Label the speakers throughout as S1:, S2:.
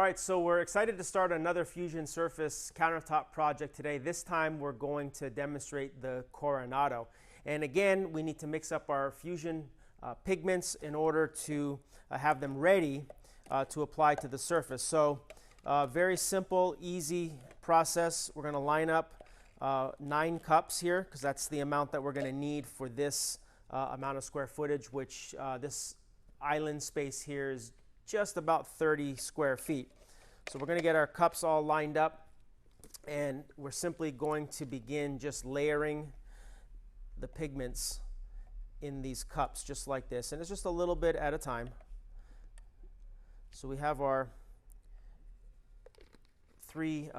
S1: right, so we're excited to start another Fusion Surface countertop project today. This time we're going to demonstrate the Coronado. And again, we need to mix up our Fusion pigments in order to have them ready to apply to the surface. So very simple, easy process. We're going to line up 9 cups here because that's the amount that we're going to need for this amount of square footage, which this island space here is just about 30 square feet. So we're going to get our cups all lined up, and we're simply going to begin just layering the pigments in these cups just like this, and it's just a little bit at a time. So we have our 3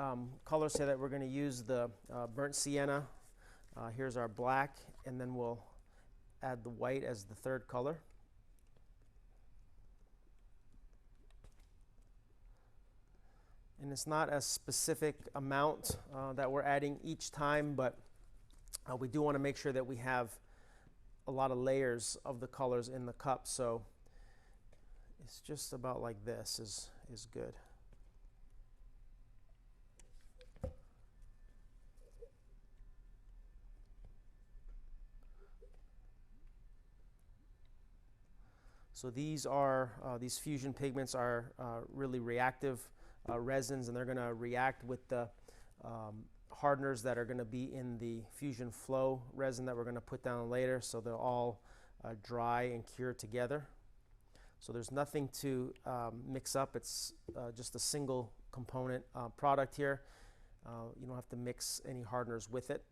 S1: colors here that we're going to use. The burnt sienna, here's our black, and then we'll add the white as the 3rd color. And it's not a specific amount that we're adding each time, but we do want to make sure that we have a lot of layers of the colors in the cup. So it's just about like this is good. So these Fusion pigments are really reactive resins, and they're going to react with the hardeners that are going to be in the Fusion Flow resin that we're going to put down later, so they'll all dry and cure together. So there's nothing to mix up. It's just a single component product here. You don't have to mix any hardeners with it.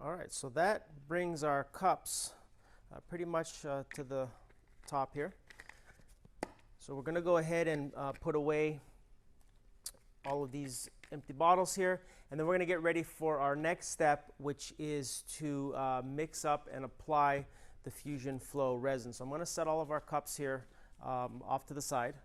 S1: All right, so that brings our cups pretty much to the top here. So we're going to go ahead and put away all of these empty bottles here, and then we're going to get ready for our next step, which is to mix up and apply the Fusion Flow resin. So I'm going to set all of our cups here off to the side.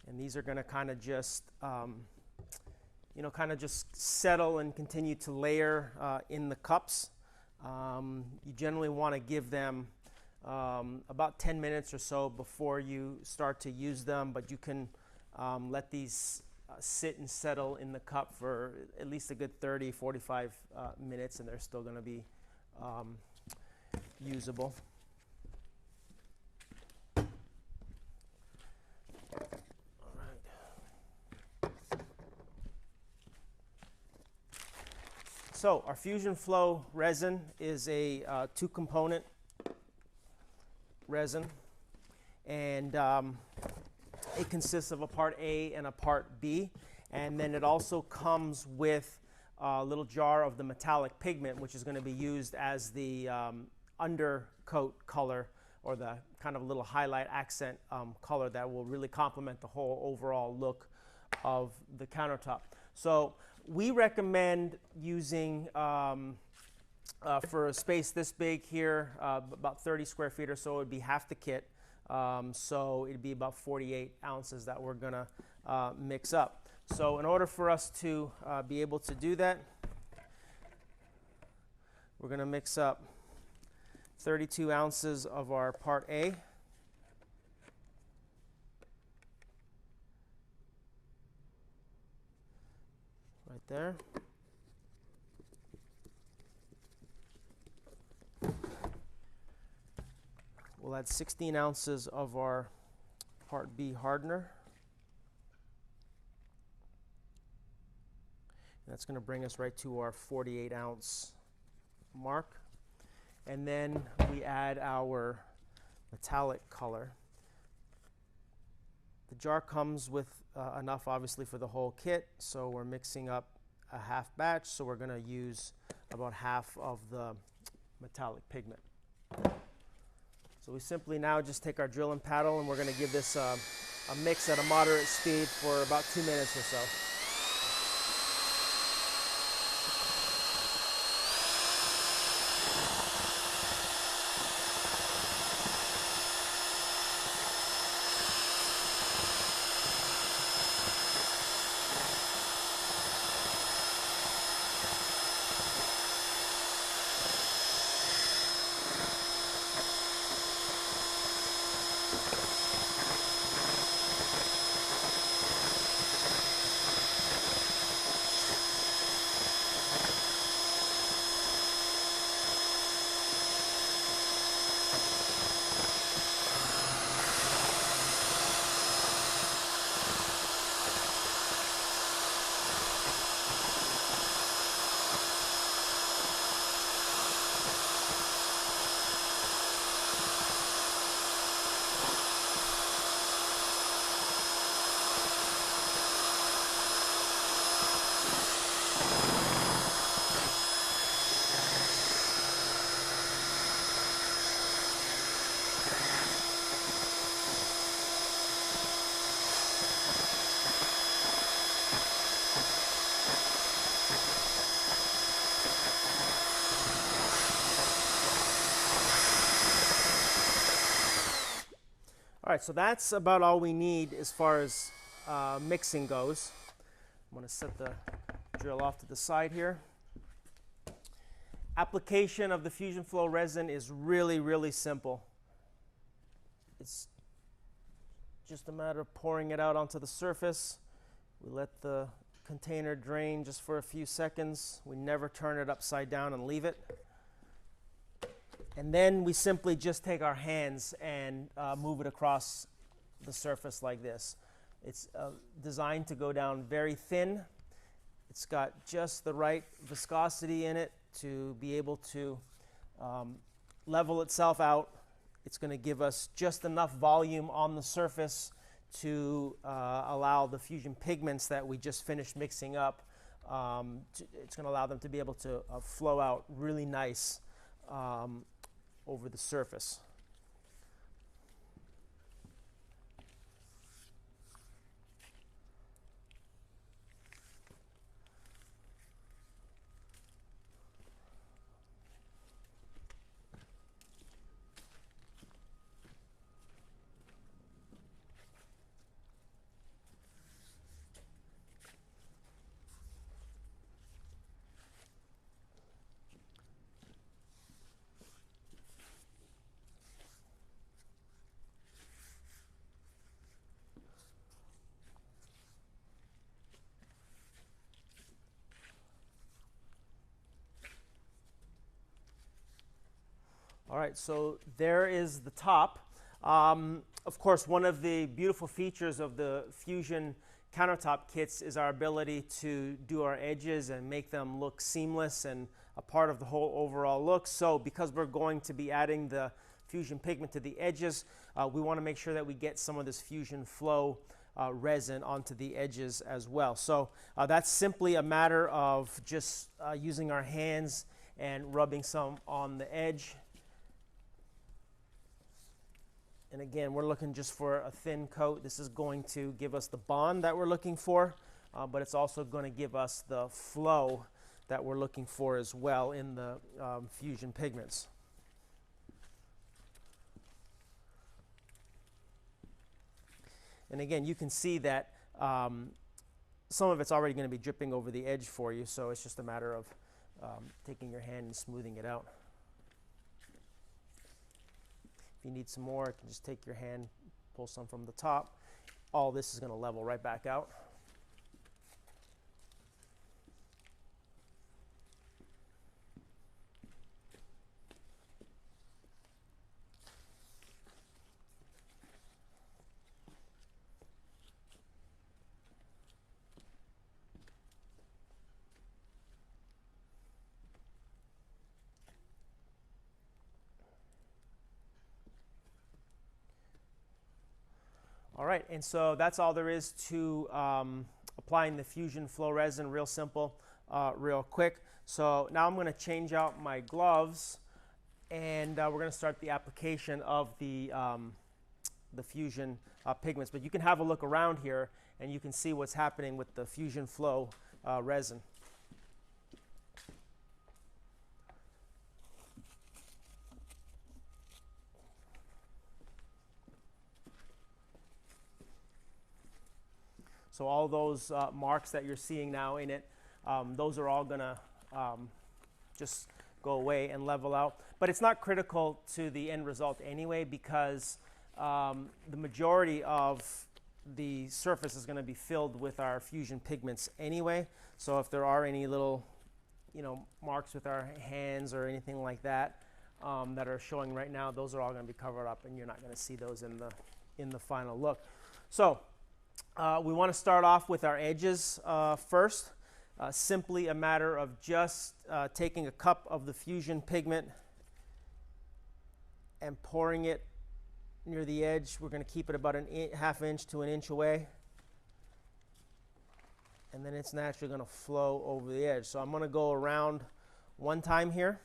S1: And these are going to kind of just, kind of just settle and continue to layer in the cups. You generally want to give them about 10 minutes or so before you start to use them, but you can let these sit and settle in the cup for at least a good 30, 45 minutes, and they're still going to be usable. So our Fusion Flow resin is a two-component resin, and it consists of a part A and a part B, and then it also comes with a little jar of the metallic pigment, which is going to be used as the undercoat color, or the kind of little highlight accent color that will really complement the whole overall look of the countertop. So we recommend using, for a space this big here, about 30 square feet or so, it would be half the kit. So it'd be about 48 ounces that we're gonna mix up. So in order for us to be able to do that, we're gonna mix up 32 ounces of our part A. Right there. We'll add 16 ounces of our part B hardener. That's going to bring us right to our 48 ounce mark. And then we add our metallic color. The jar comes with enough, obviously, for the whole kit, so we're mixing up a half batch, so we're going to use about half of the metallic pigment. So we simply now just take our drill and paddle, and we're going to give this a mix at a moderate speed for about 2 minutes or so. All right, so that's about all we need as far as mixing goes. I'm going to set the drill off to the side here. Application of the Fusion Flow resin is really, really simple. It's just a matter of pouring it out onto the surface. We let the container drain just for a few seconds. We never turn it upside down and leave it. And then we simply just take our hands and move it across the surface like this. It's designed to go down very thin. It's got just the right viscosity in it to be able to level itself out. It's going to give us just enough volume on the surface to allow the fusion pigments that we just finished mixing up, it's going to allow them to be able to flow out really nice over the surface. All right, so there is the top. Of course, one of the beautiful features of the Fusion countertop kits is our ability to do our edges and make them look seamless and a part of the whole overall look. So because we're going to be adding the Fusion pigment to the edges, we want to make sure that we get some of this Fusion Flow resin onto the edges as well. So that's simply a matter of just using our hands and rubbing some on the edge. And again, we're looking just for a thin coat. This is going to give us the bond that we're looking for, but it's also going to give us the flow that we're looking for as well in the Fusion pigments. And again, you can see that some of it's already going to be dripping over the edge for you, so it's just a matter of taking your hand and smoothing it out. If you need some more, you can just take your hand, pull some from the top. All this is going to level right back out. All right, and so that's all there is to applying the Fusion Flow resin. Real simple, real quick. So now I'm going to change out my gloves, and we're going to start the application of the Fusion pigments. But you can have a look around here, and you can see what's happening with the Fusion Flow resin. So all those marks that you're seeing now in it, those are all going to just go away and level out. But it's not critical to the end result anyway, because the majority of the surface is going to be filled with our Fusion pigments anyway. So if there are any little, marks with our hands or anything like that that are showing right now, those are all going to be covered up, and you're not going to see those in the final look. So we want to start off with our edges first. Simply a matter of just taking a cup of the Fusion pigment and pouring it near the edge. We're going to keep it about half inch to an inch away, and then it's naturally going to flow over the edge. So I'm going to go around one time here,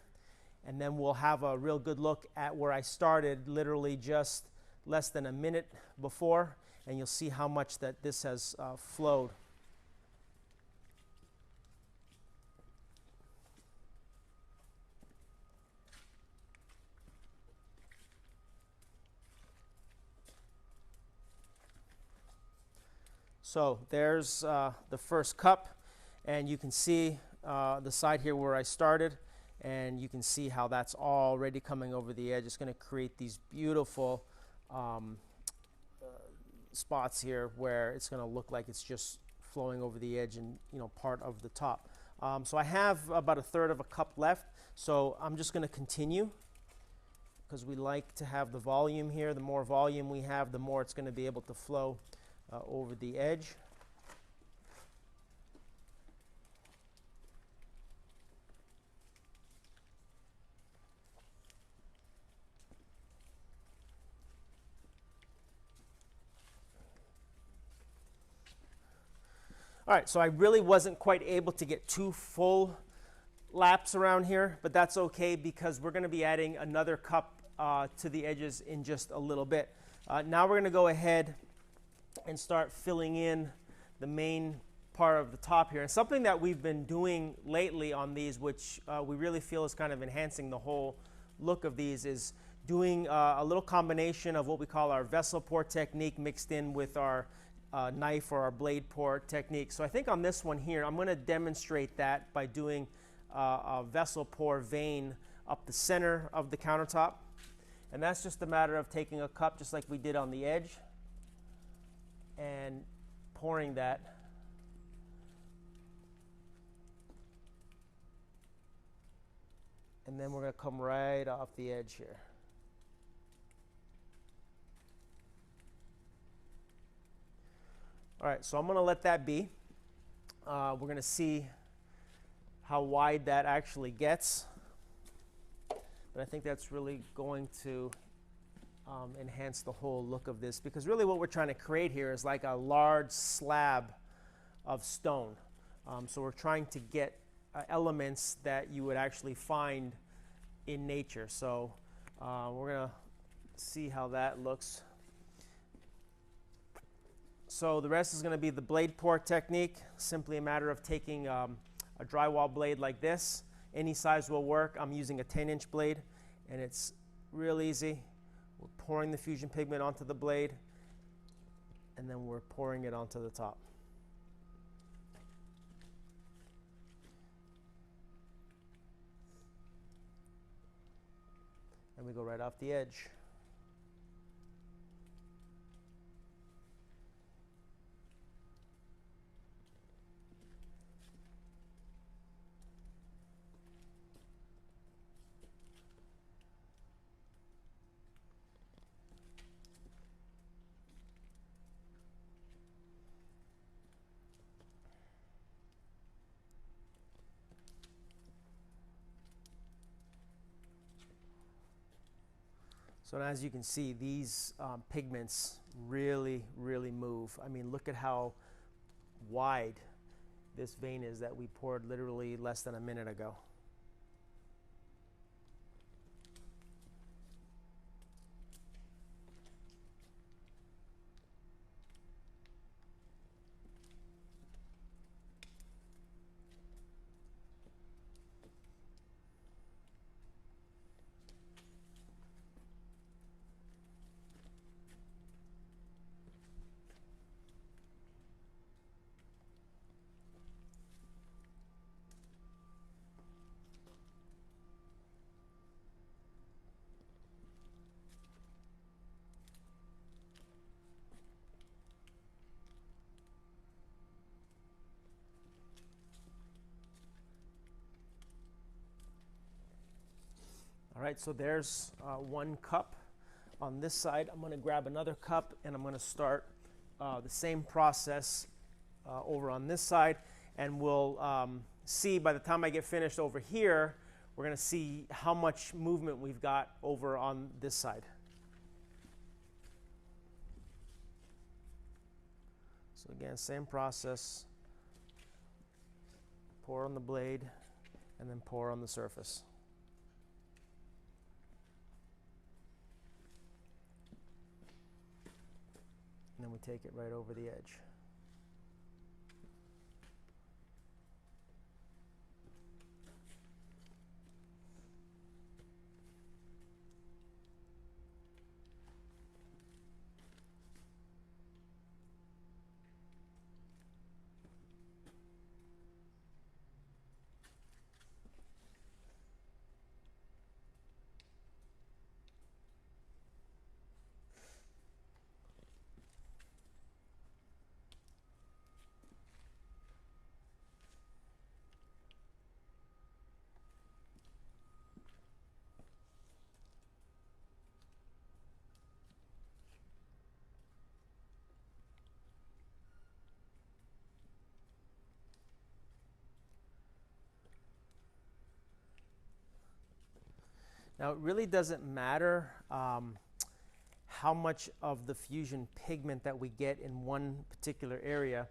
S1: and then we'll have a real good look at where I started literally just less than a minute before, and you'll see how much that this has flowed. So there's the first cup, and you can see the side here where I started, and you can see how that's already coming over the edge. It's going to create these beautiful spots here where it's going to look like it's just flowing over the edge and part of the top. So I have about a third of a cup left, so I'm just going to continue because we like to have the volume here. The more volume we have, the more it's going to be able to flow over the edge. All right, so I really wasn't quite able to get 2 full laps around here, but that's okay because we're going to be adding another cup to the edges in just a little bit. Now we're going to go ahead and start filling in the main part of the top here. And something that we've been doing lately on these, which we really feel is kind of enhancing the whole look of these, is doing a little combination of what we call our vessel pour technique mixed in with our knife or our blade pour technique. So I think on this one here, I'm going to demonstrate that by doing a vessel pour vein up the center of the countertop. And that's just a matter of taking a cup just like we did on the edge and pouring that and then we're going to come right off the edge here. All right, so I'm going to let that be. We're going to see how wide that actually gets. But I think that's really going to enhance the whole look of this, because really what we're trying to create here is like a large slab of stone. So we're trying to get elements that you would actually find in nature. So we're going to see how that looks. So the rest is going to be the blade pour technique. Simply a matter of taking a drywall blade like this. Any size will work. I'm using a 10-inch blade, and it's real easy. We're pouring the Fusion pigment onto the blade, and then we're pouring it onto the top. And we go right off the edge. So as you can see, these pigments really, really move. I mean, look at how wide this vein is that we poured literally less than a minute ago. All right, so there's 1 cup on this side. I'm going to grab another cup, and I'm going to start the same process over on this side, and we'll see by the time I get finished over here, we're going to see how much movement we've got over on this side. So again, same process. Pour on the blade, and then pour on the surface. And then we take it right over the edge. Now, it really doesn't matter how much of the Fusion pigment that we get in one particular area.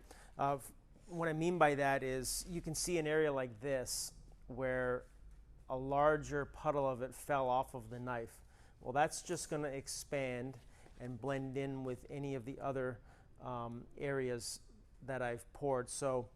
S1: What I mean by that is you can see an area like this where a larger puddle of it fell off of the knife. Well, that's just going to expand and blend in with any of the other areas that I've poured. So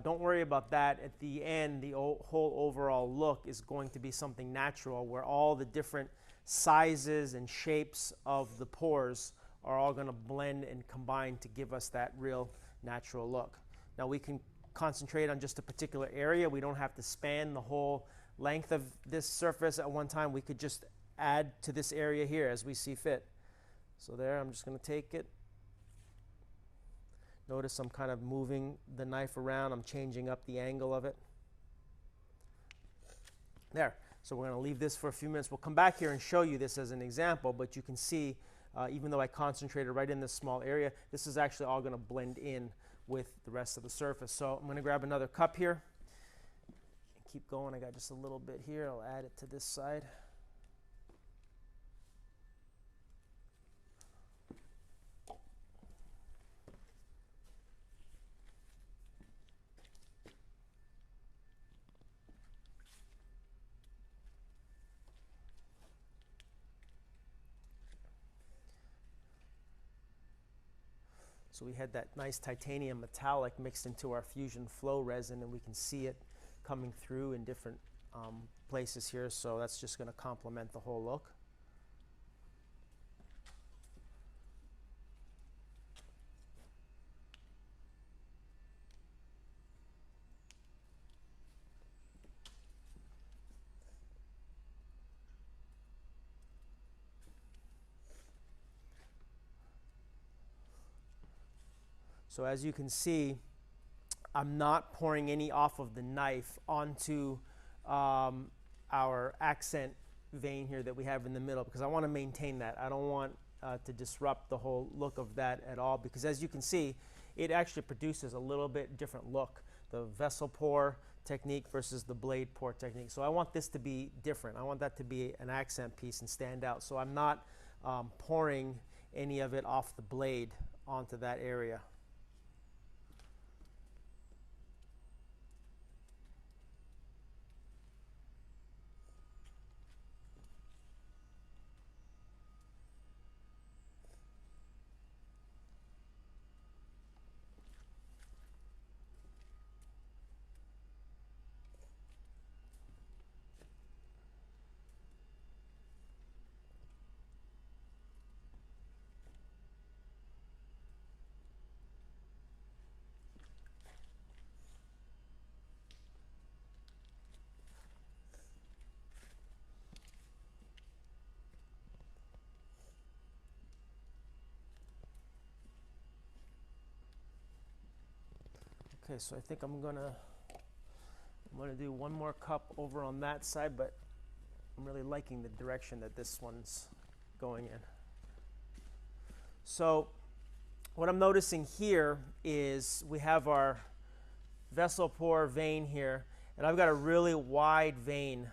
S1: don't worry about that. At the end, the whole overall look is going to be something natural, where all the different sizes and shapes of the pores are all going to blend and combine to give us that real natural look. Now, we can concentrate on just a particular area. We don't have to span the whole length of this surface at one time. We could just add to this area here as we see fit. So there, I'm just going to take it. Notice I'm kind of moving the knife around. I'm changing up the angle of it. There. So we're going to leave this for a few minutes. We'll come back here and show you this as an example, but you can see, even though I concentrated right in this small area, this is actually all going to blend in with the rest of the surface. So I'm going to grab another cup here and keep going. I got just a little bit here. I'll add it to this side. So we had that nice titanium metallic mixed into our Fusion Flow resin, and we can see it coming through in different places here. So that's just going to complement the whole look. So as you can see, I'm not pouring any off of the knife onto our accent vein here that we have in the middle, because I want to maintain that. I don't want to disrupt the whole look of that at all, because as you can see, it actually produces a little bit different look, the vessel pour technique versus the blade pour technique. So I want this to be different. I want that to be an accent piece and stand out. So I'm not pouring any of it off the blade onto that area. Okay, so I think I'm gonna do one more cup over on that side, but I'm really liking the direction that this one's going in. So what I'm noticing here is we have our vessel pour vein here, and I've got a really wide vein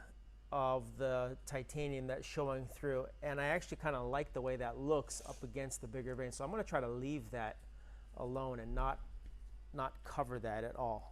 S1: of the titanium that's showing through, and I actually kind of like the way that looks up against the bigger vein. So I'm going to try to leave that alone and not cover that at all.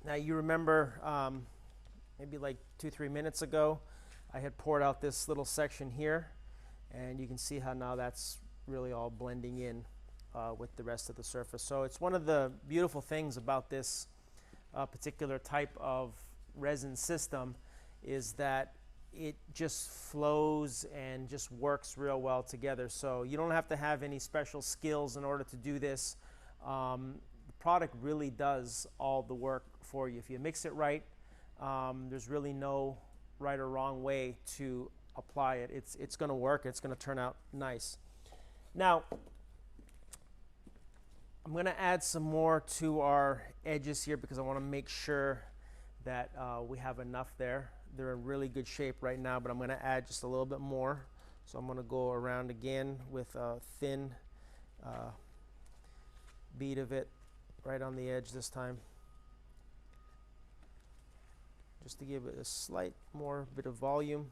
S1: Now you remember maybe like 2-3 minutes ago, I had poured out this little section here, and you can see how now that's really all blending in with the rest of the surface. So it's one of the beautiful things about this particular type of resin system is that it just flows and just works real well together. So you don't have to have any special skills in order to do this. The product really does all the work for you. If you mix it right, there's really no right or wrong way to apply it. It's going to work. It's going to turn out nice. Now, I'm going to add some more to our edges here because I want to make sure that we have enough there. they're in really good shape right now, but I'm going to add just a little bit more. So I'm going to go around again with a thin bead of it right on the edge this time, just to give it a slight more bit of volume.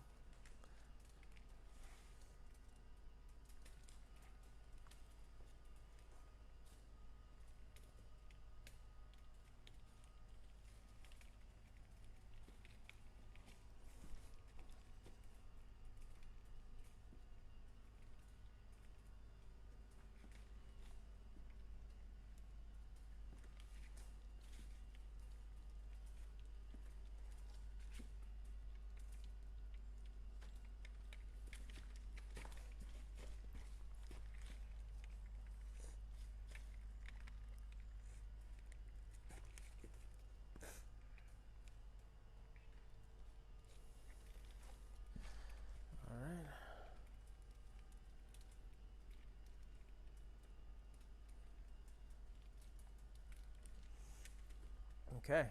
S1: Okay,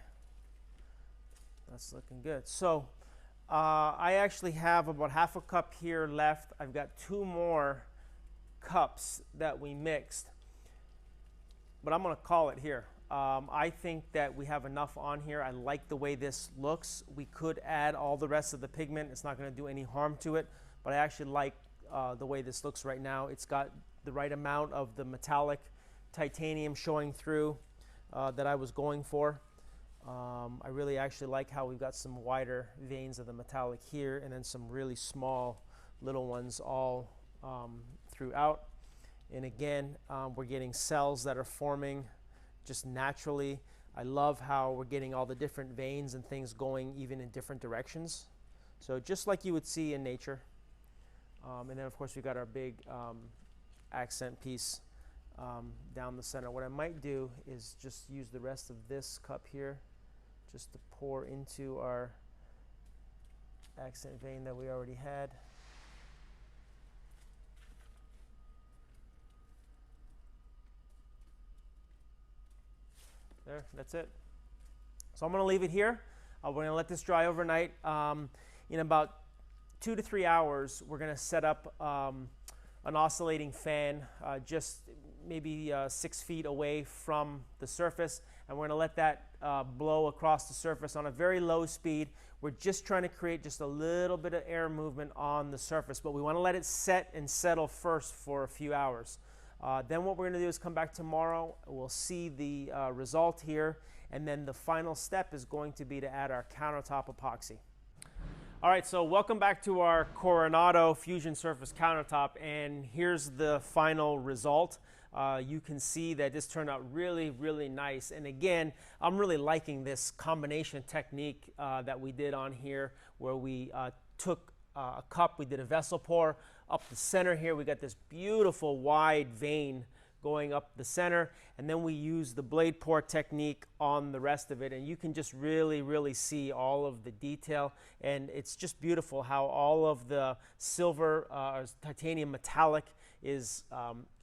S1: that's looking good. So I actually have about half a cup here left. I've got 2 more cups that we mixed, but I'm going to call it here. I think that we have enough on here. I like the way this looks. We could add all the rest of the pigment. It's not going to do any harm to it, but I actually like the way this looks right now. It's got the right amount of the metallic titanium showing through that I was going for. I really actually like how we've got some wider veins of the metallic here, and then some really small little ones all throughout. And again, we're getting cells that are forming just naturally. I love how we're getting all the different veins and things going even in different directions. So just like you would see in nature. And then of course we've got our big accent piece down the center. What I might do is just use the rest of this cup here just to pour into our accent vein that we already had. There, that's it. So I'm going to leave it here. We're going to let this dry overnight. In about 2 to 3 hours, we're going to set up an oscillating fan just maybe 6 feet away from the surface, and we're going to let that blow across the surface on a very low speed. We're just trying to create just a little bit of air movement on the surface, but we want to let it set and settle first for a few hours. Then what we're going to do is come back tomorrow. We'll see the result here, and then the final step is going to be to add our countertop epoxy. All right, so welcome back to our Coronado Fusion Surface countertop, and here's the final result. You can see that this turned out really, really nice. And again, I'm really liking this combination technique that we did on here, where we took a cup, we did a vessel pour up the center here. We got this beautiful wide vein going up the center, and then we use the blade pour technique on the rest of it, and you can just really, really see all of the detail. And it's just beautiful how all of the silver titanium metallic is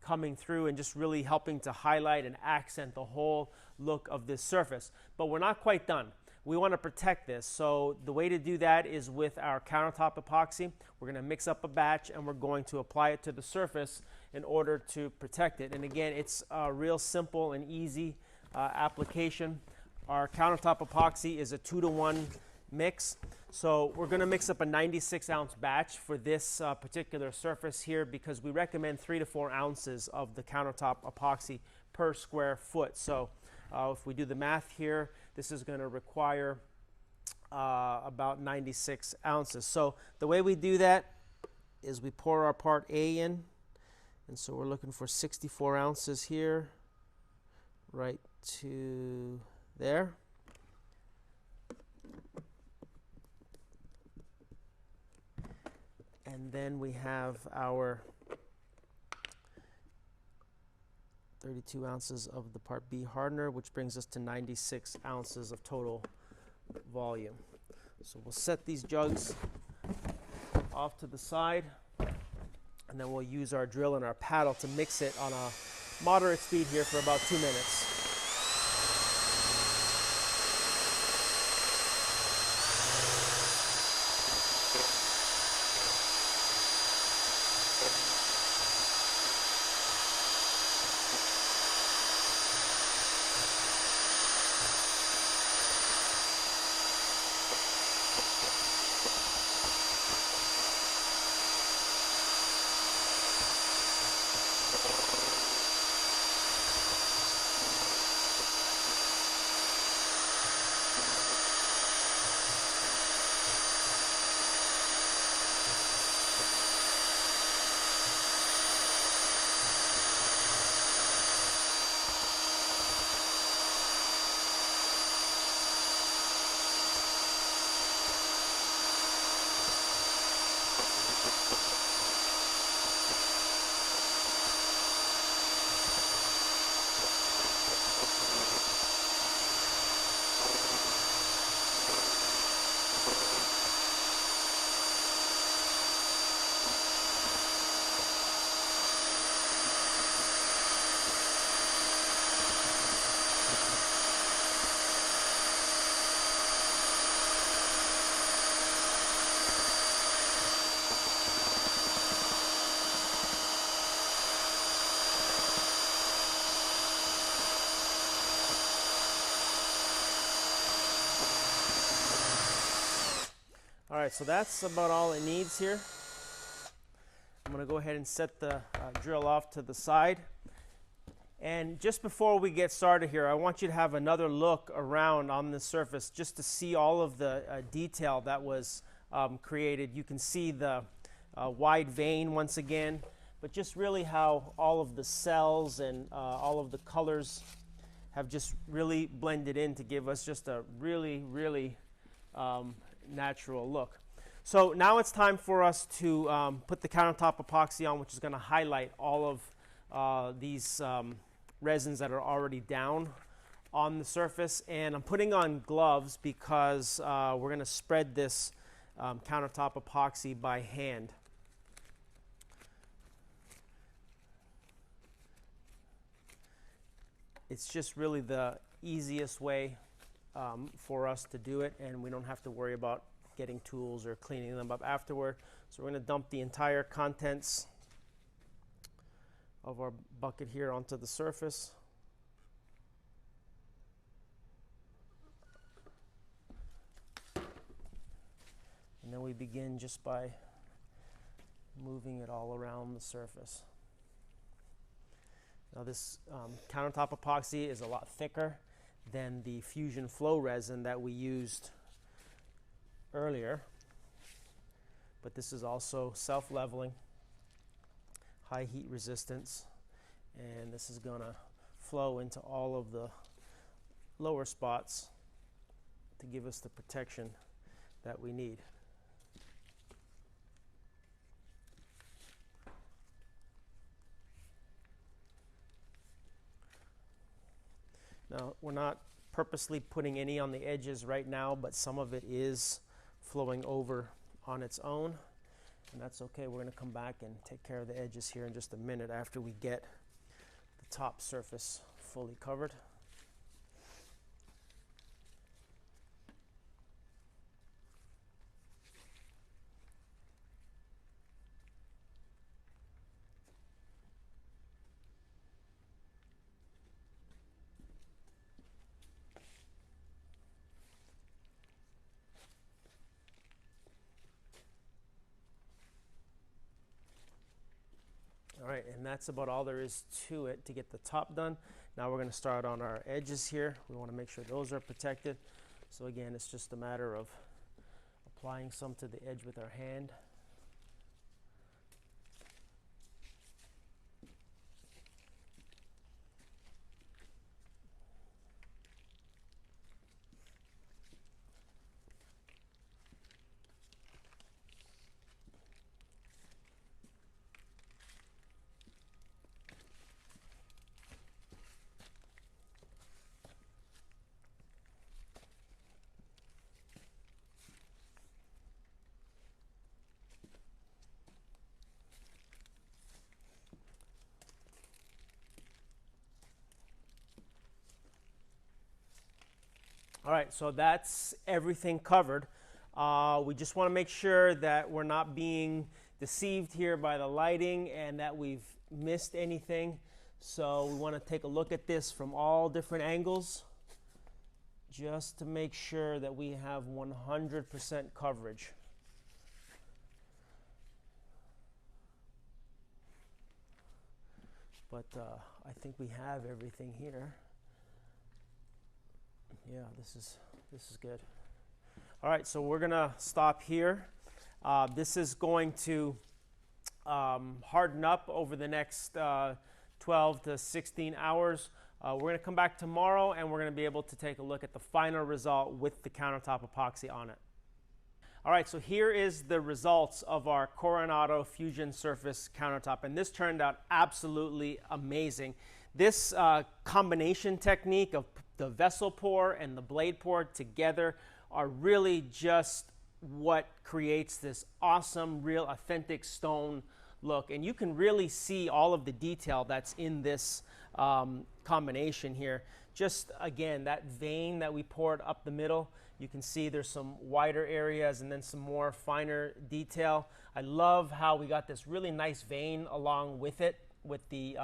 S1: coming through and just really helping to highlight and accent the whole look of this surface. But we're not quite done. We want to protect this, so the way to do that is with our countertop epoxy. We're going to mix up a batch and we're going to apply it to the surface in order to protect it. And again, it's a real simple and easy application. Our countertop epoxy is a 2-to-1 mix, so we're going to mix up a 96-ounce batch for this particular surface here, because we recommend 3 to 4 ounces of the countertop epoxy per square foot. So if we do the math here, this is going to require about 96 ounces. So the way we do that is we pour our part A in, and so we're looking for 64 ounces here, right to there. And then we have our 32 ounces of the part B hardener, which brings us to 96 ounces of total volume. So we'll set these jugs off to the side, and then we'll use our drill and our paddle to mix it on a moderate speed here for about 2 minutes. right, so that's about all it needs here. I'm going to go ahead and set the drill off to the side. And just before we get started here, I want you to have another look around on the surface just to see all of the detail that was created. You can see the wide vein once again, but just really how all of the cells and all of the colors have just really blended in to give us just a really, really natural look. So now it's time for us to put the countertop epoxy on, which is going to highlight all of these resins that are already down on the surface. And I'm putting on gloves because we're going to spread this countertop epoxy by hand. It's just really the easiest way for us to do it, and we don't have to worry about getting tools or cleaning them up afterward. So we're going to dump the entire contents of our bucket here onto the surface. And then we begin just by moving it all around the surface. Now this countertop epoxy is a lot thicker than the Fusion Flow resin that we used earlier, but this is also self-leveling, high heat resistance, and this is going to flow into all of the lower spots to give us the protection that we need. Now, we're not purposely putting any on the edges right now, but some of it is flowing over on its own, and that's okay. We're going to come back and take care of the edges here in just a minute after we get the top surface fully covered. All right, and that's about all there is to it to get the top done. Now we're going to start on our edges here. We want to make sure those are protected. So again, it's just a matter of applying some to the edge with our hand. All right, so that's everything covered. We just want to make sure that we're not being deceived here by the lighting and that we've missed anything. So we want to take a look at this from all different angles just to make sure that we have 100% coverage. But I think we have everything here. Yeah, this is good. All right, so we're gonna stop here. This is going to harden up over the next 12 to 16 hours. We're gonna come back tomorrow and we're gonna be able to take a look at the final result with the countertop epoxy on it. All right, so here is the results of our Coronado Fusion Surface countertop, and this turned out absolutely amazing. This combination technique of the vessel pour and the blade pour together are really just what creates this awesome, real authentic stone look. And you can really see all of the detail that's in this combination here. Just again, that vein that we poured up the middle, you can see there's some wider areas and then some more finer detail. I love how we got this really nice vein along with it, with the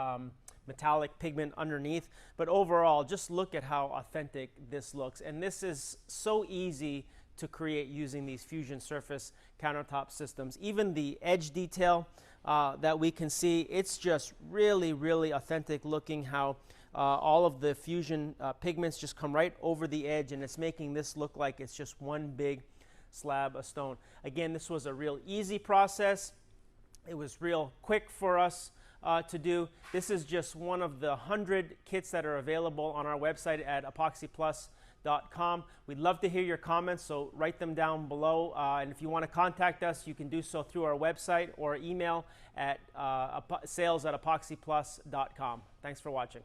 S1: metallic pigment underneath. But overall, just look at how authentic this looks. And this is so easy to create using these Fusion surface countertop systems. Even the edge detail that we can see, it's just really, really authentic looking, how all of the Fusion pigments just come right over the edge, and it's making this look like it's just one big slab of stone. Again, this was a real easy process. It was real quick for us to do. This is just one of the 100 kits that are available on our website at epoxyplus.com. We'd love to hear your comments, so write them down below. And if you want to contact us, you can do so through our website or email at sales@epoxyplus.com. Thanks for watching.